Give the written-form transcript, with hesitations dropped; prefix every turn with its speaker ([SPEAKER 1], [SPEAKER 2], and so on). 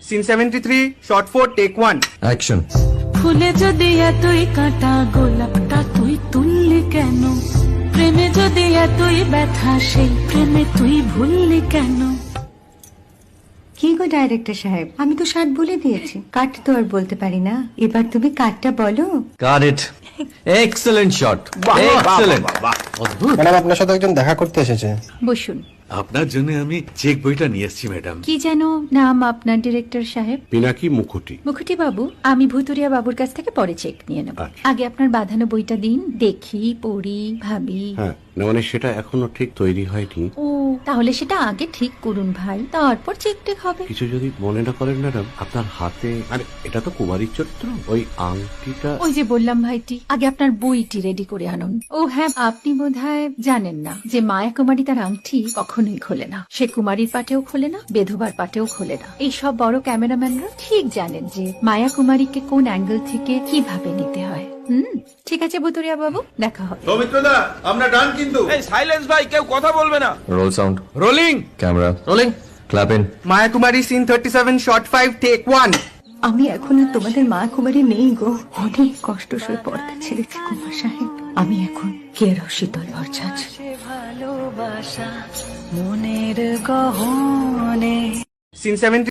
[SPEAKER 1] Scene 73, shot 4, take 1.
[SPEAKER 2] Action.
[SPEAKER 3] ফুলে যদি এতই কাঁটা গোলাপটা তুই তুললি কেন? প্রেমে যদি এতই ব্যথা সেই প্রেমে তুই ভুললি কেন?
[SPEAKER 4] কি গো ডাইরেক্টর সাহেব, আমি তো 60 বলে দিয়েছি, কাট তো আর বলতে পারি না, এবার তুমি কাটটা বলো।
[SPEAKER 2] Got it. Excellent shot, excellent.
[SPEAKER 5] Madam আপনার সাথে একজন দেখা করতে এসেছে।
[SPEAKER 4] বসুন।
[SPEAKER 6] আপনার জন্য আমি চেক বইটা নিয়ে এসেছি ম্যাডাম।
[SPEAKER 4] কি যেন নাম আপনার ডিরেক্টর সাহেব?
[SPEAKER 6] পিনাকি মুখোটি।
[SPEAKER 4] মুখুটি বাবু, আমি ভুতুরিয়া বাবুর কাছ থেকে পরে চেক নিয়ে নেব।
[SPEAKER 6] আচ্ছা।
[SPEAKER 4] আগে আপনার বাঁধানো বইটা দিন, দেখি, পড়ি, ভাবি।
[SPEAKER 6] হ্যাঁ, না মানে সেটা এখনো ঠিক তৈরি হয়নি।
[SPEAKER 4] ও, তাহলে সেটা আগে ঠিক করুন ভাই, তারপর চেক টেক হবে।
[SPEAKER 6] কিছু যদি মনে না করেন ম্যাডাম, আপনার হাতে, আরে এটা তো কুমারীর চরিত্র, ওই আংটিটা।
[SPEAKER 4] ওই যে বললাম ভাইটি, আগে আপনার বইটি রেডি করে আনুন। ও হ্যাঁ, আপনি বোধহয় জানেন না যে মায়া কুমারী তার আংটি কখনোই খোলে না। সে কুমারীর পাটেও খোলে না, বেধবার পাটেও খোলে না। এই সব বড় ক্যামেরাম্যানরা ঠিক জানেন যে মায়া কুমারীকে কোন অ্যাঙ্গেল থেকে কিভাবে নিতে হয়। ঠিক আছে ভুতুরিয়া বাবু, দেখা হবে।
[SPEAKER 7] সৌমিত্রদা, আমরা ডান কিন্তু।
[SPEAKER 1] এই সাইলেন্স ভাই, কেউ কথা বলবে না।
[SPEAKER 2] Roll sound,
[SPEAKER 1] rolling.
[SPEAKER 2] Camera rolling, clap in.
[SPEAKER 1] Maya Kumari, scene 37, shot 5, take 1.
[SPEAKER 4] আমি এখন আর তোমাদের মা কুমারী নেই গো, অনেক কষ্ট সয়ে পর্দা ছেড়েছি কুমার সাহেব। আমি এখন কেরো শীতল ভরছাছ।
[SPEAKER 3] ভালোবাসা মনের গহনে।
[SPEAKER 1] Scene 70.